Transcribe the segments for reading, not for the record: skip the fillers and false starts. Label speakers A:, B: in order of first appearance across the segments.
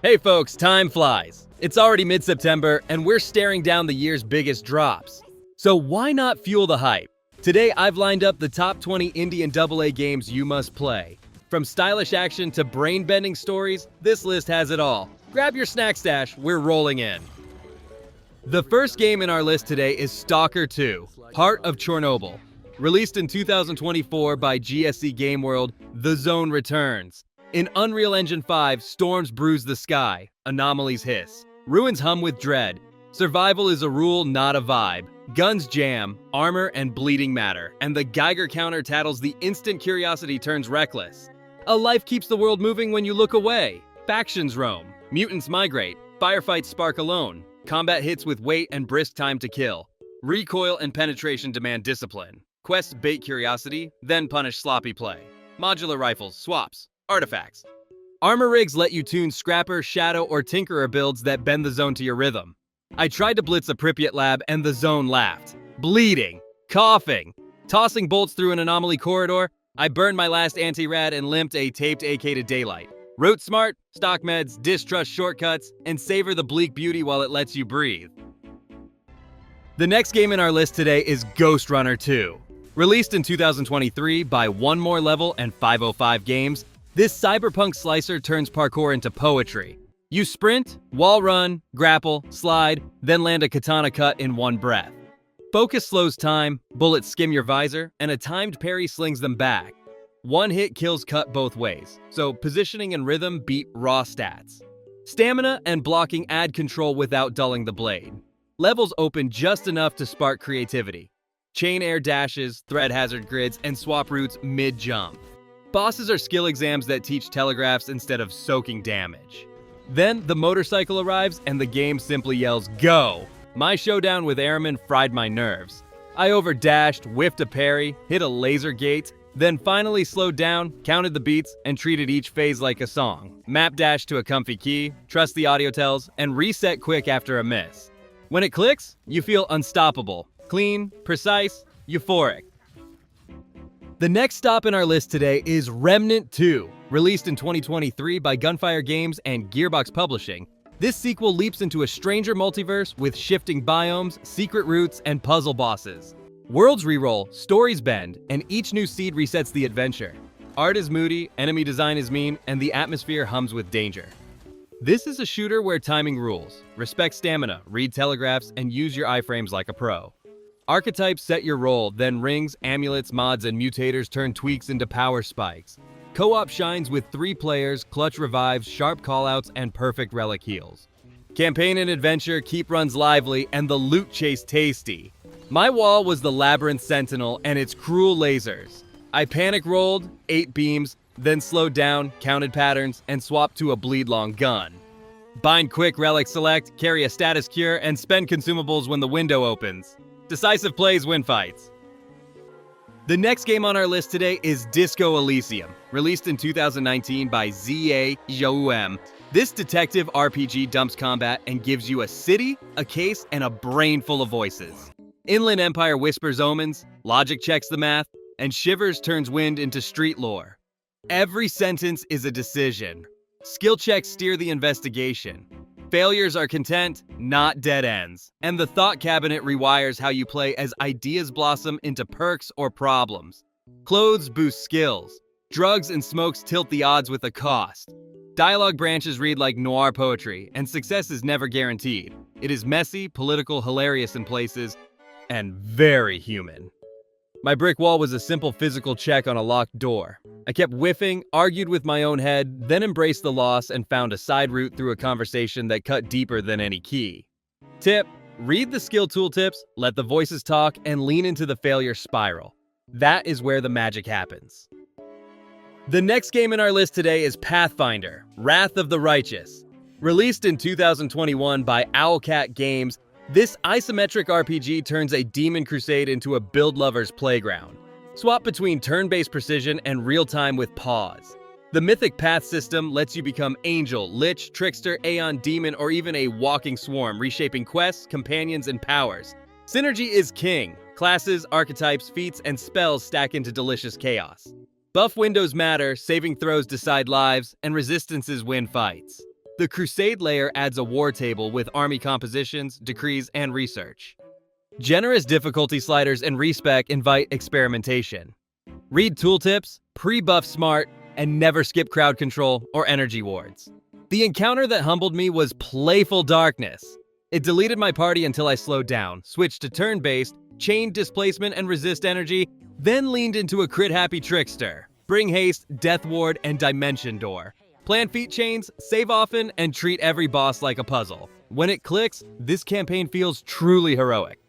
A: Hey folks, time flies. It's already mid-September, and we're staring down the year's biggest drops. So why not fuel the hype? Today I've lined up the top 20 indie and AA games you must play. From stylish action to brain-bending stories, this list has it all. Grab your snack stash, we're rolling in. The first game in our list today is S.T.A.L.K.E.R 2, Heart of Chornobyl. Released in 2024 by GSC Game World, The Zone returns. In Unreal Engine 5, storms bruise the sky, anomalies hiss, ruins hum with dread. Survival is a rule, not a vibe. Guns jam, armor and bleeding matter, and the Geiger counter tattles the instant curiosity turns reckless. A life keeps the world moving when you look away. Factions roam, mutants migrate, firefights spark alone. Combat hits with weight and brisk time to kill. Recoil and penetration demand discipline. Quests bait curiosity, then punish sloppy play. Modular rifles, swaps, artifacts. Armor rigs let you tune Scrapper, Shadow, or Tinkerer builds that bend the zone to your rhythm. I tried to blitz a Pripyat lab and the zone laughed. Bleeding, coughing, tossing bolts through an anomaly corridor, I burned my last anti-rad and limped a taped AK to daylight. Rote smart, stock meds, distrust shortcuts, and savor the bleak beauty while it lets you breathe. The next game in our list today is Ghostrunner 2. Released in 2023 by One More Level and 505 Games, this cyberpunk slicer turns parkour into poetry. You sprint, wall run, grapple, slide, then land a katana cut in one breath. Focus slows time, bullets skim your visor, and a timed parry slings them back. One hit kills cut both ways, so positioning and rhythm beat raw stats. Stamina and blocking add control without dulling the blade. Levels open just enough to spark creativity. Chain air dashes, thread hazard grids, and swap routes mid-jump. Bosses are skill exams that teach telegraphs instead of soaking damage. Then the motorcycle arrives and the game simply yells, "Go!" My showdown with Airman fried my nerves. I overdashed, whiffed a parry, hit a laser gate, then finally slowed down, counted the beats, and treated each phase like a song. Map dash to a comfy key, trust the audio tells, and reset quick after a miss. When it clicks, you feel unstoppable. Clean, precise, euphoric. The next stop in our list today is Remnant 2. Released in 2023 by Gunfire Games and Gearbox Publishing, this sequel leaps into a stranger multiverse with shifting biomes, secret routes, and puzzle bosses. Worlds reroll, stories bend, and each new seed resets the adventure. Art is moody, enemy design is mean, and the atmosphere hums with danger. This is a shooter where timing rules. Respect stamina, read telegraphs, and use your iframes like a pro. Archetypes set your role, then rings, amulets, mods, and mutators turn tweaks into power spikes. Co-op shines with 3 players, clutch revives, sharp callouts, and perfect relic heals. Campaign and adventure keep runs lively, and the loot chase tasty. My wall was the Labyrinth Sentinel and its cruel lasers. I panic rolled, 8 beams, then slowed down, counted patterns, and swapped to a bleed-long gun. Bind quick relic select, carry a status cure, and spend consumables when the window opens. Decisive plays win fights. The next game on our list today is Disco Elysium, released in 2019 by Z.A.L.K.E.R. This detective RPG dumps combat and gives you a city, a case, and a brain full of voices. Inland Empire whispers omens, logic checks the math, and Shivers turns wind into street lore. Every sentence is a decision. Skill checks steer the investigation. Failures are content, not dead ends. And the thought cabinet rewires how you play as ideas blossom into perks or problems. Clothes boost skills. Drugs and smokes tilt the odds with a cost. Dialogue branches read like noir poetry, and success is never guaranteed. It is messy, political, hilarious in places, and very human. My brick wall was a simple physical check on a locked door. I kept whiffing, argued with my own head, then embraced the loss and found a side route through a conversation that cut deeper than any key. Tip: read the skill tooltips, let the voices talk, and lean into the failure spiral. That is where the magic happens. The next game in our list today is Pathfinder, Wrath of the Righteous. Released in 2021 by Owlcat Games, this isometric RPG turns a demon crusade into a build lover's playground. Swap between turn-based precision and real-time with pause. The Mythic Path system lets you become Angel, Lich, Trickster, Aeon, Demon, or even a walking swarm, reshaping quests, companions, and powers. Synergy is king. Classes, archetypes, feats, and spells stack into delicious chaos. Buff windows matter, saving throws decide lives, and resistances win fights. The Crusade layer adds a war table with army compositions, decrees, and research. Generous difficulty sliders and respec invite experimentation. Read tooltips, pre-buff smart, and never skip crowd control or energy wards. The encounter that humbled me was Playful Darkness. It deleted my party until I slowed down, switched to turn-based, chained displacement and resist energy, then leaned into a crit-happy Trickster, Bring Haste, Death Ward, and Dimension Door. Plan feat chains, save often, and treat every boss like a puzzle. When it clicks, this campaign feels truly heroic.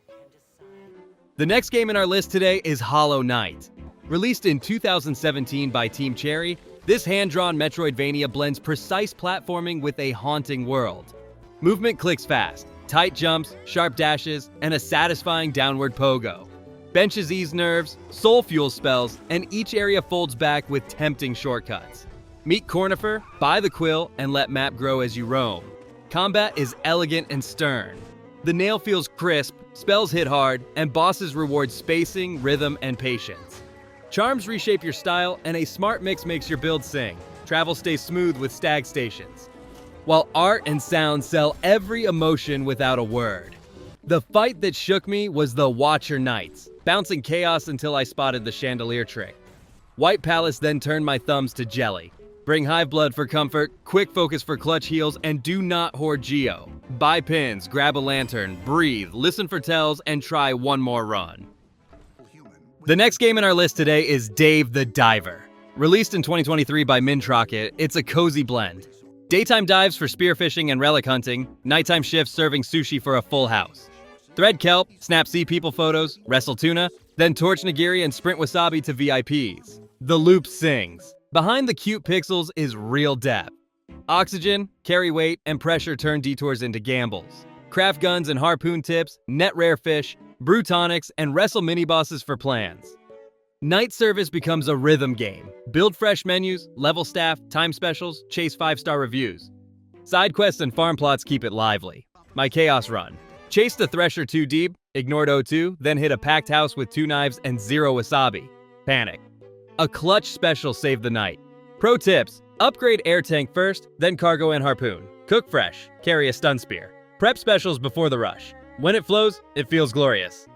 A: The next game in our list today is Hollow Knight. Released in 2017 by Team Cherry, this hand-drawn Metroidvania blends precise platforming with a haunting world. Movement clicks fast, tight jumps, sharp dashes, and a satisfying downward pogo. Benches ease nerves, soul fuel spells, and each area folds back with tempting shortcuts. Meet Cornifer, buy the quill, and let map grow as you roam. Combat is elegant and stern. The nail feels crisp, spells hit hard, and bosses reward spacing, rhythm, and patience. Charms reshape your style, and a smart mix makes your build sing. Travel stays smooth with stag stations. While art and sound sell every emotion without a word. The fight that shook me was the Watcher Knights, bouncing chaos until I spotted the chandelier trick. White Palace then turned my thumbs to jelly. Bring Hive Blood for comfort, quick focus for clutch heals, and do not hoard Geo. Buy pins, grab a lantern, breathe, listen for tells, and try one more run. The next game in our list today is Dave the Diver. Released in 2023 by Mintrocket, it's a cozy blend. Daytime dives for spearfishing and relic hunting, nighttime shifts serving sushi for a full house. Thread kelp, snap sea people photos, wrestle tuna, then torch nigiri and sprint wasabi to VIPs. The loop sings. Behind the cute pixels is real depth. Oxygen, carry weight, and pressure turn detours into gambles. Craft guns and harpoon tips, net rare fish, brew tonics, and wrestle mini-bosses for plans. Night service becomes a rhythm game. Build fresh menus, level staff, time specials, chase 5-star reviews. Side quests and farm plots keep it lively. My Chaos Run. Chase the Thresher 2 deep, ignored O2, then hit a packed house with 2 knives and 0 wasabi. Panic. A clutch special saved the night. Pro tips: upgrade air tank first, then cargo and harpoon. Cook fresh, carry a stun spear. Prep specials before the rush. When it flows, it feels glorious.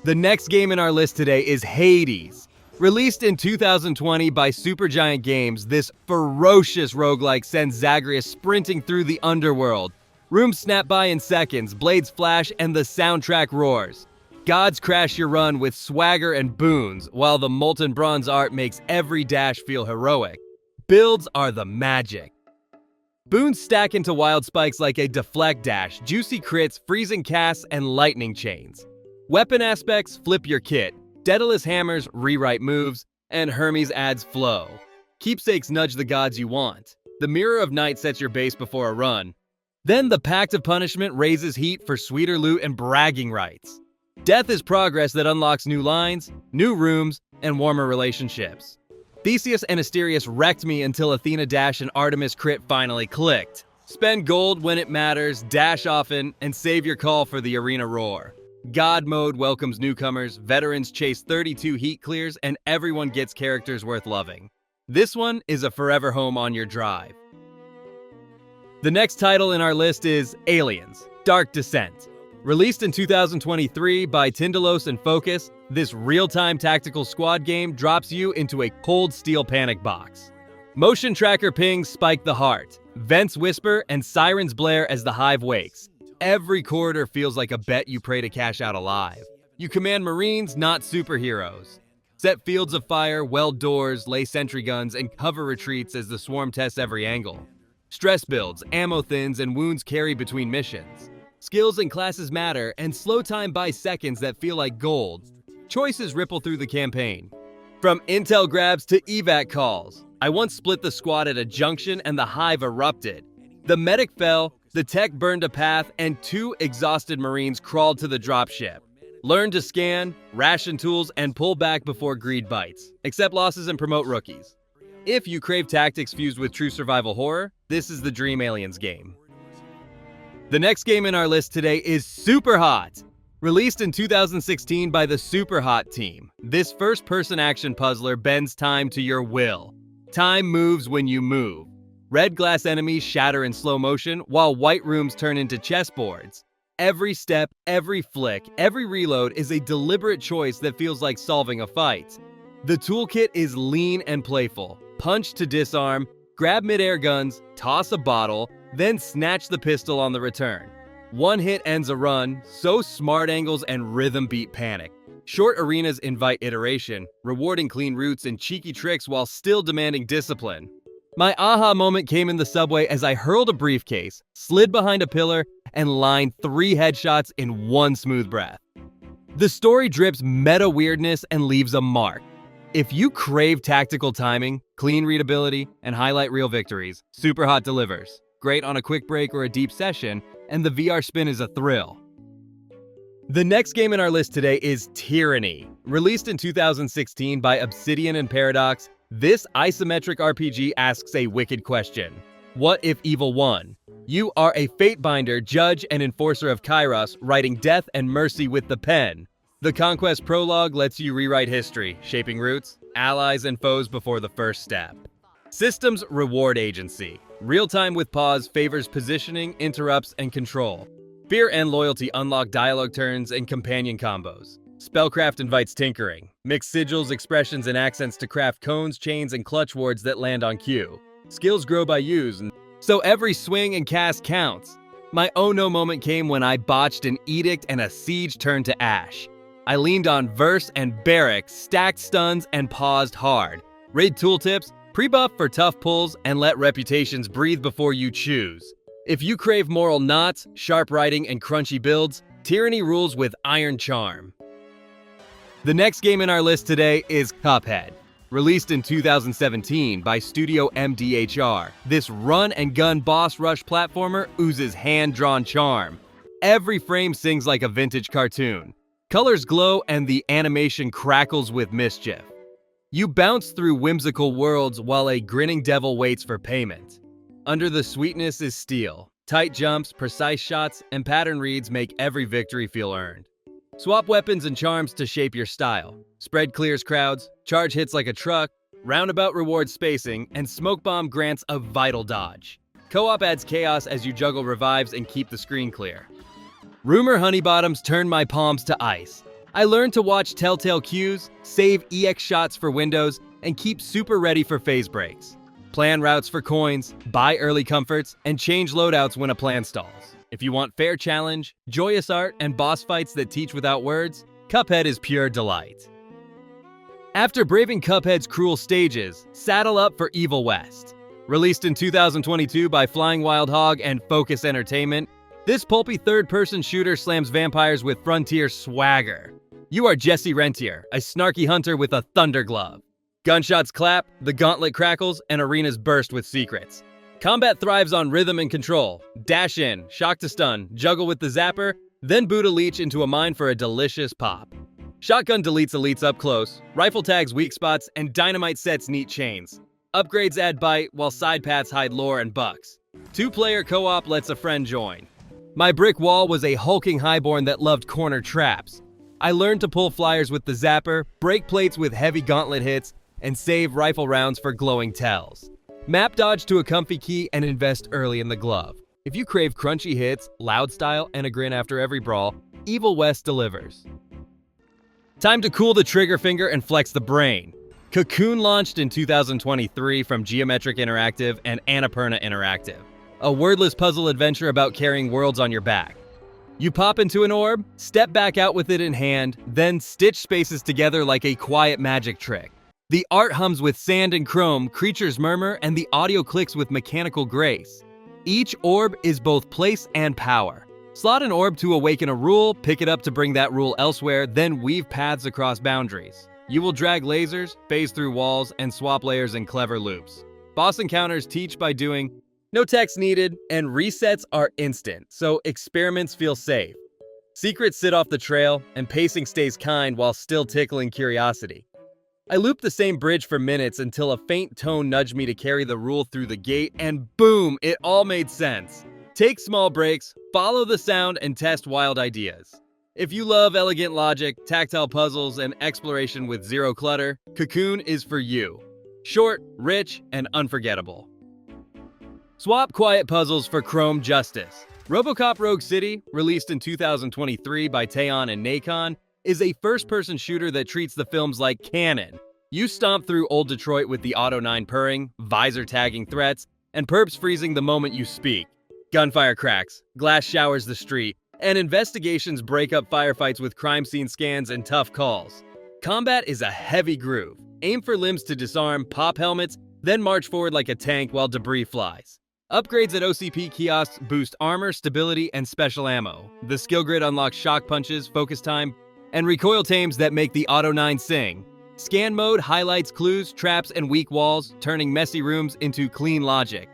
A: The next game in our list today is Hades. Released in 2020 by Supergiant Games, this ferocious roguelike sends Zagreus sprinting through the underworld. Rooms snap by in seconds, blades flash, and the soundtrack roars. Gods crash your run with swagger and boons, while the molten bronze art makes every dash feel heroic. Builds are the magic. Boons stack into wild spikes like a deflect dash, juicy crits, freezing casts, and lightning chains. Weapon aspects flip your kit. Daedalus hammers rewrite moves, and Hermes adds flow. Keepsakes nudge the gods you want. The Mirror of Night sets your base before a run. Then the Pact of Punishment raises heat for sweeter loot and bragging rights. Death is progress that unlocks new lines, new rooms, and warmer relationships. Theseus and Asterius wrecked me until Athena Dash and Artemis Crit finally clicked. Spend gold when it matters, dash often, and save your call for the arena roar. God Mode welcomes newcomers, veterans chase 32 heat clears, and everyone gets characters worth loving. This one is a forever home on your drive. The next title in our list is Aliens: Dark Descent. Released in 2023 by Tindalos and Focus, this real-time tactical squad game drops you into a cold steel panic box. Motion tracker pings spike the heart, vents whisper, and sirens blare as the hive wakes. Every corridor feels like a bet you pray to cash out alive. You command Marines, not superheroes. Set fields of fire, weld doors, lay sentry guns, and cover retreats as the swarm tests every angle. Stress builds, ammo thins, and wounds carry between missions. Skills and classes matter, and slow time buys seconds that feel like gold. Choices ripple through the campaign. From intel grabs to evac calls. I once split the squad at a junction and the hive erupted. The medic fell, the tech burned a path, and 2 exhausted Marines crawled to the dropship. Learn to scan, ration tools, and pull back before greed bites. Accept losses and promote rookies. If you crave tactics fused with true survival horror, this is the Dream Aliens game. The next game in our list today is Superhot. Released in 2016 by the Superhot team, this first-person action puzzler bends time to your will. Time moves when you move. Red glass enemies shatter in slow motion, while white rooms turn into chessboards. Every step, every flick, every reload is a deliberate choice that feels like solving a fight. The toolkit is lean and playful. Punch to disarm, grab mid-air guns, toss a bottle, then snatch the pistol on the return. One hit ends a run, so smart angles and rhythm beat panic. Short arenas invite iteration, rewarding clean routes and cheeky tricks while still demanding discipline. My aha moment came in the subway as I hurled a briefcase, slid behind a pillar, and lined 3 headshots in one smooth breath. The story drips meta weirdness and leaves a mark. If you crave tactical timing, clean readability, and highlight reel victories, Superhot delivers. Great on a quick break or a deep session, and the VR spin is a thrill. The next game in our list today is Tyranny. Released in 2016 by Obsidian and Paradox, this isometric RPG asks a wicked question. What if evil won? You are a fatebinder, judge, and enforcer of Kairos, writing death and mercy with the pen. The Conquest Prologue lets you rewrite history, shaping routes, allies, and foes before the first step. Systems reward agency. Real-time with pause favors positioning, interrupts, and control. Fear and loyalty unlock dialogue turns and companion combos. Spellcraft invites tinkering. Mix sigils, expressions, and accents to craft cones, chains, and clutch wards that land on cue. Skills grow by use, so every swing and cast counts. My oh no moment came when I botched an edict and a siege turned to ash. I leaned on verse and barrack, stacked stuns, and paused hard. Raid tooltips, pre-buff for tough pulls, and let reputations breathe before you choose. If you crave moral knots, sharp writing, and crunchy builds, Tyranny rules with iron charm. The next game in our list today is Cuphead. Released in 2017 by Studio MDHR, this run-and-gun boss rush platformer oozes hand-drawn charm. Every frame sings like a vintage cartoon. Colors glow and the animation crackles with mischief. You bounce through whimsical worlds while a grinning devil waits for payment. Under the sweetness is steel. Tight jumps, precise shots, and pattern reads make every victory feel earned. Swap weapons and charms to shape your style. Spread clears crowds, charge hits like a truck, roundabout rewards spacing, and smoke bomb grants a vital dodge. Co-op adds chaos as you juggle revives and keep the screen clear. Rumor honeybottoms turn my palms to ice. I learned to watch telltale cues, save EX shots for windows, and keep super ready for phase breaks. Plan routes for coins, buy early comforts, and change loadouts when a plan stalls. If you want fair challenge, joyous art, and boss fights that teach without words, Cuphead is pure delight. After braving Cuphead's cruel stages, saddle up for Evil West. Released in 2022 by Flying Wild Hog and Focus Entertainment, this pulpy third-person shooter slams vampires with frontier swagger. You are Jesse Rentier, a snarky hunter with a thunder glove. Gunshots clap, the gauntlet crackles, and arenas burst with secrets. Combat thrives on rhythm and control. Dash in, shock to stun, juggle with the zapper, then boot a leech into a mine for a delicious pop. Shotgun deletes elites up close, rifle tags weak spots, and dynamite sets neat chains. Upgrades add bite, while side paths hide lore and bucks. 2-player co-op lets a friend join. My brick wall was a hulking highborn that loved corner traps. I learned to pull flyers with the zapper, break plates with heavy gauntlet hits, and save rifle rounds for glowing tells. Map dodge to a comfy key and invest early in the glove. If you crave crunchy hits, loud style, and a grin after every brawl, Evil West delivers. Time to cool the trigger finger and flex the brain. Cocoon launched in 2023 from Geometric Interactive and Annapurna Interactive, a wordless puzzle adventure about carrying worlds on your back. You pop into an orb, step back out with it in hand, then stitch spaces together like a quiet magic trick. The art hums with sand and chrome, creatures murmur, and the audio clicks with mechanical grace. Each orb is both place and power. Slot an orb to awaken a rule, pick it up to bring that rule elsewhere, then weave paths across boundaries. You will drag lasers, phase through walls, and swap layers in clever loops. Boss encounters teach by doing, no text needed, and resets are instant, so experiments feel safe. Secrets sit off the trail, and pacing stays kind while still tickling curiosity. I looped the same bridge for minutes until a faint tone nudged me to carry the rule through the gate, and boom, it all made sense. Take small breaks, follow the sound, and test wild ideas. If you love elegant logic, tactile puzzles, and exploration with zero clutter, Cocoon is for you. Short, rich, and unforgettable. Swap quiet puzzles for chrome justice. RoboCop Rogue City, released in 2023 by Tainted and Nacon, is a first-person shooter that treats the films like canon. You stomp through old Detroit with the Auto 9 purring, visor tagging threats, and perps freezing the moment you speak. Gunfire cracks, glass showers the street, and investigations break up firefights with crime scene scans and tough calls. Combat is a heavy groove. Aim for limbs to disarm, pop helmets, then march forward like a tank while debris flies. Upgrades at OCP kiosks boost armor, stability, and special ammo. The skill grid unlocks shock punches, focus time, and recoil tames that make the Auto 9 sing. Scan mode highlights clues, traps, and weak walls, turning messy rooms into clean logic.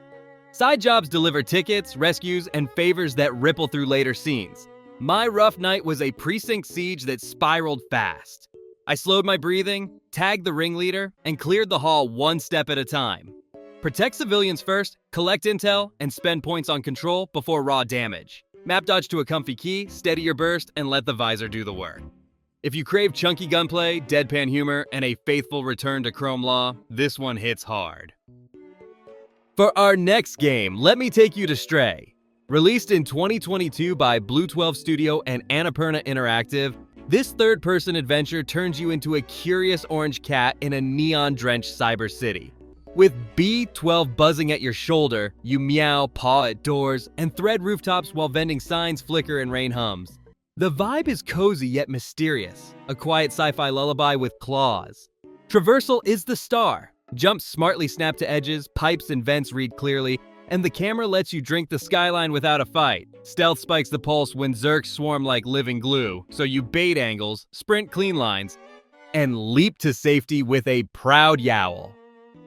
A: Side jobs deliver tickets, rescues, and favors that ripple through later scenes. My rough night was a precinct siege that spiraled fast. I slowed my breathing, tagged the ringleader, and cleared the hall one step at a time. Protect civilians first, collect intel, and spend points on control before raw damage. Map dodge to a comfy key, steady your burst, and let the visor do the work. If you crave chunky gunplay, deadpan humor, and a faithful return to Chrome Law, this one hits hard. For our next game, let me take you to Stray. Released in 2022 by Blue 12 Studio and Annapurna Interactive, this third-person adventure turns you into a curious orange cat in a neon-drenched cyber city. With B12 buzzing at your shoulder, you meow, paw at doors, and thread rooftops while vending signs flicker and rain hums. The vibe is cozy yet mysterious, a quiet sci-fi lullaby with claws. Traversal is the star. Jumps smartly snap to edges, pipes and vents read clearly, and the camera lets you drink the skyline without a fight. Stealth spikes the pulse when Zerks swarm like living glue, so you bait angles, sprint clean lines, and leap to safety with a proud yowl.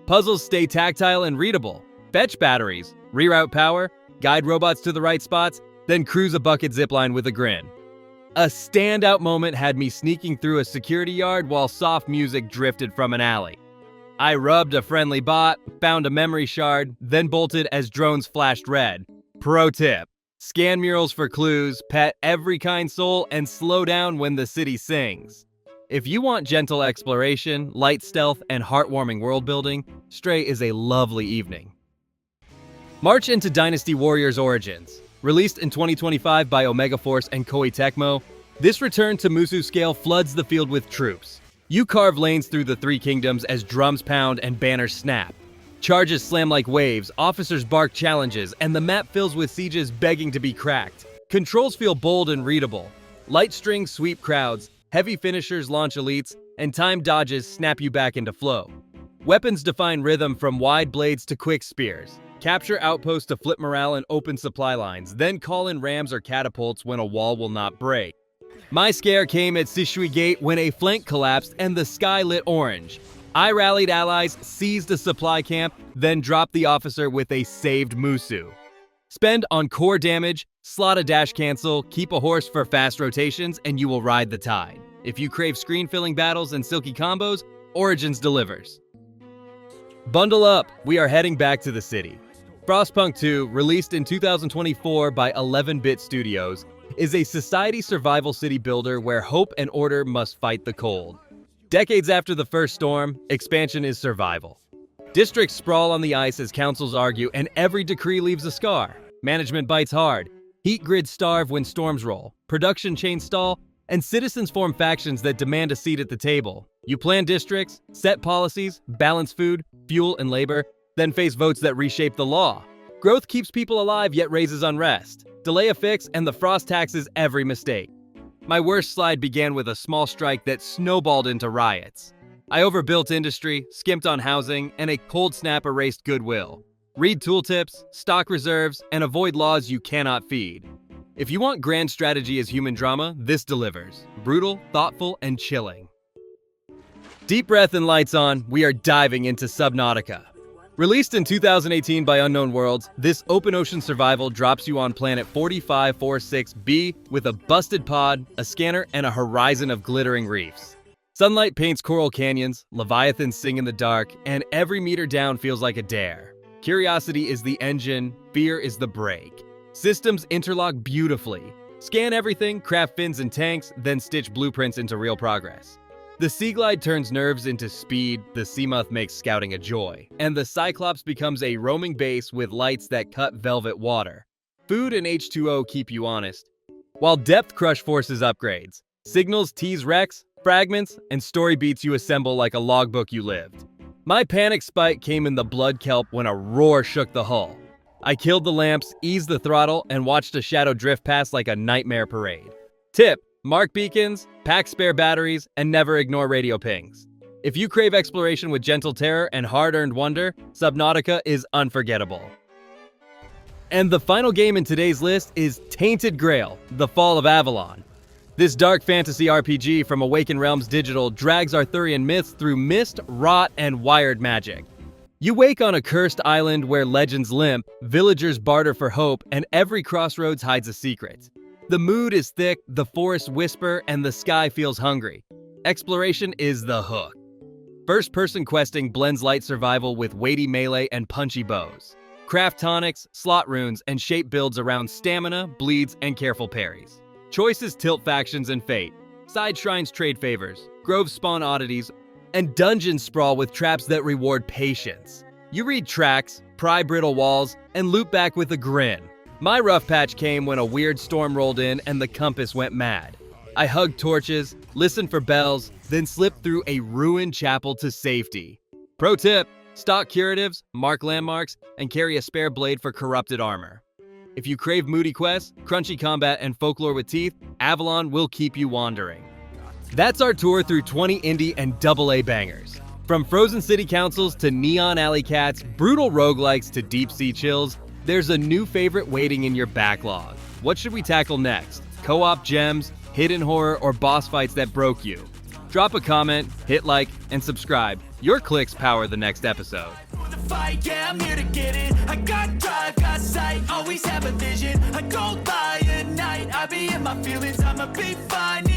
A: Puzzles stay tactile and readable. Fetch batteries, reroute power, guide robots to the right spots, then cruise a bucket zipline with a grin. A standout moment had me sneaking through a security yard while soft music drifted from an alley. I rubbed a friendly bot, found a memory shard, then bolted as drones flashed red. Pro tip: scan murals for clues, pet every kind soul, and slow down when the city sings. If you want gentle exploration, light stealth, and heartwarming world building, Stray is a lovely evening. March into Dynasty Warriors Origins. Released in 2025 by Omega Force and Koei Tecmo, this return to Musu scale floods the field with troops. You carve lanes through the Three Kingdoms as drums pound and banners snap. Charges slam like waves, officers bark challenges, and the map fills with sieges begging to be cracked. Controls feel bold and readable. Light strings sweep crowds, heavy finishers launch elites, and timed dodges snap you back into flow. Weapons define rhythm from wide blades to quick spears. Capture outposts to flip morale and open supply lines, then call in rams or catapults when a wall will not break. My scare came at Sishui Gate when a flank collapsed and the sky lit orange. I rallied allies, seized a supply camp, then dropped the officer with a saved Musu. Spend on core damage, slot a dash cancel, keep a horse for fast rotations, and you will ride the tide. If you crave screen-filling battles and silky combos, Origins delivers. Bundle up, we are heading back to the city. Frostpunk 2, released in 2024 by 11-Bit Studios, is a society survival city builder where hope and order must fight the cold. Decades after the first storm, expansion is survival. Districts sprawl on the ice as councils argue, and every decree leaves a scar. Management bites hard. Heat grids starve when storms roll. Production chains stall, and citizens form factions that demand a seat at the table. You plan districts, set policies, balance food, fuel, and labor, then face votes that reshape the law. Growth keeps people alive yet raises unrest. Delay a fix and the frost taxes every mistake. My worst slide began with a small strike that snowballed into riots. I overbuilt industry, skimped on housing, and a cold snap erased goodwill. Read tooltips, stock reserves, and avoid laws you cannot feed. If you want grand strategy as human drama, this delivers. Brutal, thoughtful, and chilling. Deep breath and lights on, we are diving into Subnautica. Released in 2018 by Unknown Worlds, this open ocean survival drops you on planet 4546b with a busted pod, a scanner, and a horizon of glittering reefs. Sunlight paints coral canyons, leviathans sing in the dark, and every meter down feels like a dare. Curiosity is the engine, fear is the brake. Systems interlock beautifully. Scan everything, craft fins and tanks, then stitch blueprints into real progress. The Sea Glide turns nerves into speed, the Seamoth makes scouting a joy, and the Cyclops becomes a roaming base with lights that cut velvet water. Food and H2O keep you honest, while Depth Crush forces upgrades. Signals tease wrecks, fragments, and story beats you assemble like a logbook you lived. My panic spike came in the Blood Kelp when a roar shook the hull. I killed the lamps, eased the throttle, and watched a shadow drift past like a nightmare parade. Tip: mark beacons, pack spare batteries, and never ignore radio pings. If you crave exploration with gentle terror and hard-earned wonder, Subnautica is unforgettable. And the final game in today's list is Tainted Grail, The Fall of Avalon. This dark fantasy RPG from Awakened Realms Digital drags Arthurian myths through mist, rot, and wired magic. You wake on a cursed island where legends limp, villagers barter for hope, and every crossroads hides a secret. The mood is thick, the forests whisper, and the sky feels hungry. Exploration is the hook. First-person questing blends light survival with weighty melee and punchy bows. Craft tonics, slot runes, and shape builds around stamina, bleeds, and careful parries. Choices tilt factions and fate. Side shrines trade favors, groves spawn oddities, and dungeons sprawl with traps that reward patience. You read tracks, pry brittle walls, and loop back with a grin. My rough patch came when a weird storm rolled in and the compass went mad. I hugged torches, listened for bells, then slipped through a ruined chapel to safety. Pro tip: stock curatives, mark landmarks, and carry a spare blade for corrupted armor. If you crave moody quests, crunchy combat, and folklore with teeth, Avalon will keep you wandering. That's our tour through 20 indie and AA bangers. From frozen city councils to neon alley cats, brutal roguelikes to deep sea chills, there's a new favorite waiting in your backlog. What should we tackle next? Co-op gems, hidden horror, or boss fights that broke you? Drop a comment, hit like, and subscribe. Your clicks power the next episode.
B: Yeah, I'm here to get it. I got drive, got sight, always have a vision. I don't lie at night, I be in my feelings, I'ma be fine.